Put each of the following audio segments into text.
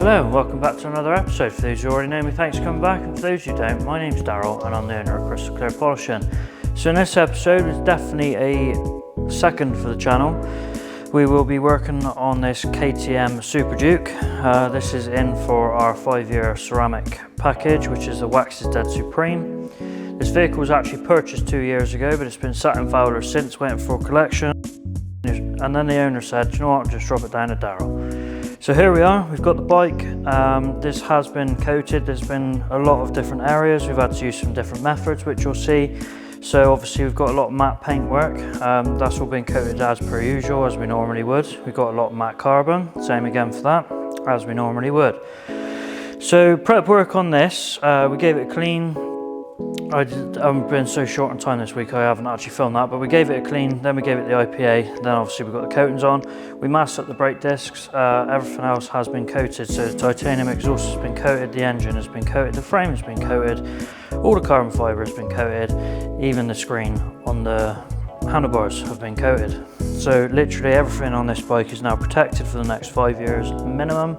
Hello and welcome back to another episode. For those who already know me, thanks for coming back, and for those who don't, my name's Daryl and I'm the owner of Crystal Clear Polishing. So in this episode, it's definitely a second for the channel. We will be working on this KTM Super Duke. This is in for our 5-year ceramic package, which is the Wax is Dead Supreme. This vehicle was actually purchased 2 years ago, but it's been sat in Fowler since, waiting for collection. And then the owner said, you know what, just drop it down to Daryl. So here we are, we've got the bike. This has been coated. There's been a lot of different areas. We've had to use some different methods, which you'll see. So obviously we've got a lot of matte paintwork. That's all been coated as per usual, as we normally would. We've got a lot of matte carbon, same again for that, as we normally would. So prep work on this, we gave it a clean. I haven't been so short on time this week, I haven't actually filmed that, but we gave it a clean, then we gave it the IPA, then obviously we got the coatings on. We masked up the brake discs, everything else has been coated, so the titanium exhaust has been coated, the engine has been coated, the frame has been coated, all the carbon fibre has been coated, even the screen on the handlebars have been coated. So literally everything on this bike is now protected for the next 5 years minimum.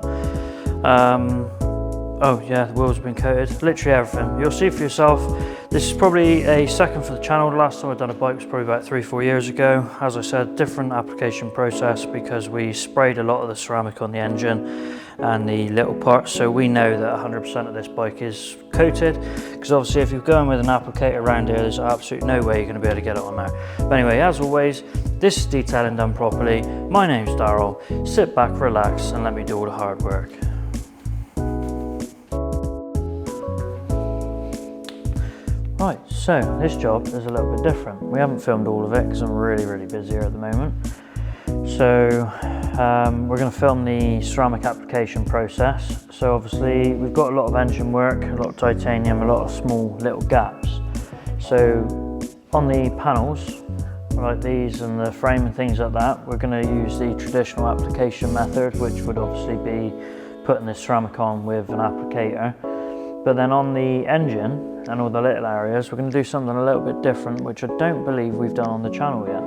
Oh yeah, the wheels have been coated, literally everything. You'll see for yourself. This is probably a second for the channel. The last time I've done a bike was probably about 3-4 years ago. As I said, different application process because we sprayed a lot of the ceramic on the engine and the little parts, so we know that 100% of this bike is coated, because obviously if you're going with an applicator around here, there's absolutely no way you're going to be able to get it on there. But anyway, as always, this is detailing done properly. My name's Daryl. Sit back, relax, and let me do all the hard work. Right, so this job is a little bit different. We haven't filmed all of it because I'm really busy here at the moment. So we're going to film the ceramic application process. So obviously we've got a lot of engine work, a lot of titanium, a lot of small little gaps. So on the panels, like these and the frame and things like that, we're going to use the traditional application method, which would obviously be putting the ceramic on with an applicator. But then on the engine and all the little areas, we're going to do something a little bit different, which I don't believe we've done on the channel yet.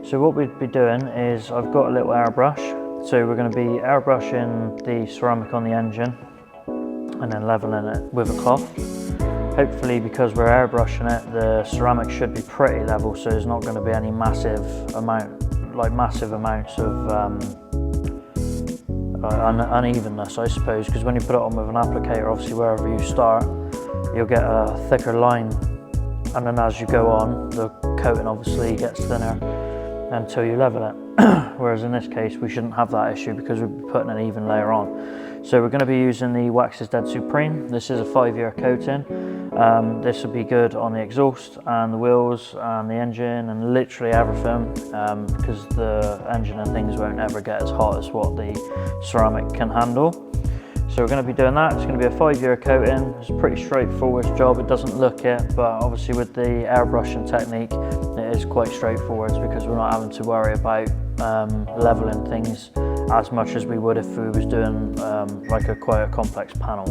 So what we'd be doing is, I've got a little airbrush. So we're going to be airbrushing the ceramic on the engine and then leveling it with a cloth. Hopefully, because we're airbrushing it, the ceramic should be pretty level, so there's not going to be any massive amounts of unevenness, I suppose, because when you put it on with an applicator, obviously wherever you start, you'll get a thicker line, and then as you go on, the coating obviously gets thinner until you level it. Whereas in this case, we shouldn't have that issue because we'll be putting an even layer on. So we're going to be using the Wax is Dead Supreme. This is a 5-year coating. This will be good on the exhaust and the wheels and the engine and literally everything, because the engine and things won't ever get as hot as what the ceramic can handle. So we're going to be doing that. It's going to be a 5-year coating. It's a pretty straightforward job. It doesn't look it, but obviously with the airbrushing technique, it is quite straightforward because we're not having to worry about leveling things as much as we would if we was doing like quite a complex panel.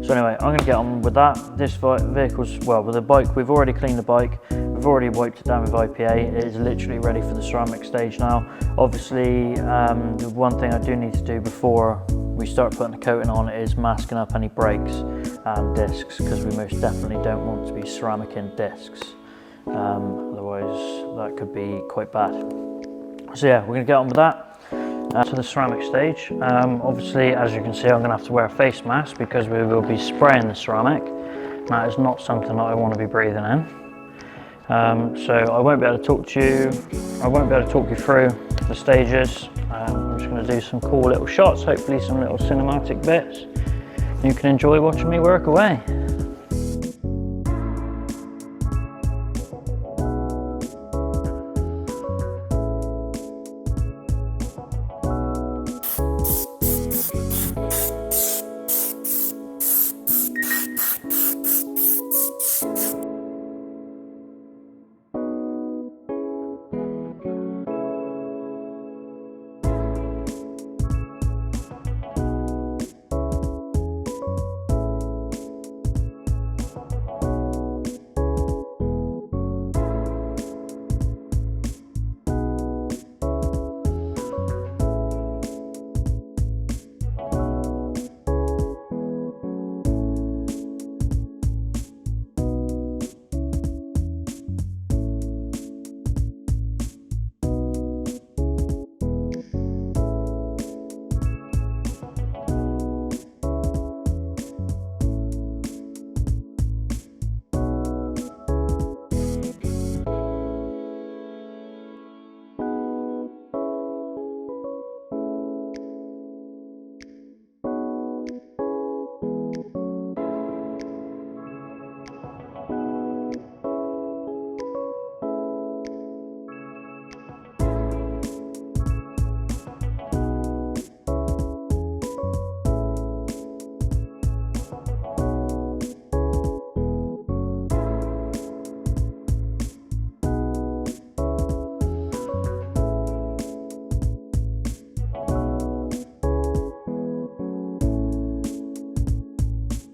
So anyway, I'm going to get on with that. This vehicle's, well, with the bike, we've already cleaned the bike. We've already wiped it down with IPA. It is literally ready for the ceramic stage now. Obviously, the one thing I do need to do before we start putting the coating on is masking up any brakes and discs, because we most definitely don't want to be ceramic in discs. Otherwise, that could be quite bad. So yeah, we're going to get on with that. To the ceramic stage. Obviously, as you can see, I'm going to have to wear a face mask because we will be spraying the ceramic. That is not something that I want to be breathing in. So I won't be able to talk to you. I won't be able to talk you through the stages. I'm just going to do some cool little shots, hopefully some little cinematic bits. You can enjoy watching me work away.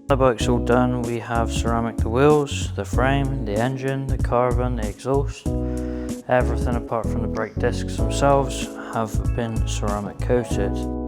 The bike's all done. We have ceramic the wheels, the frame, the engine, the carbon, the exhaust. Everything apart from the brake discs themselves have been ceramic coated.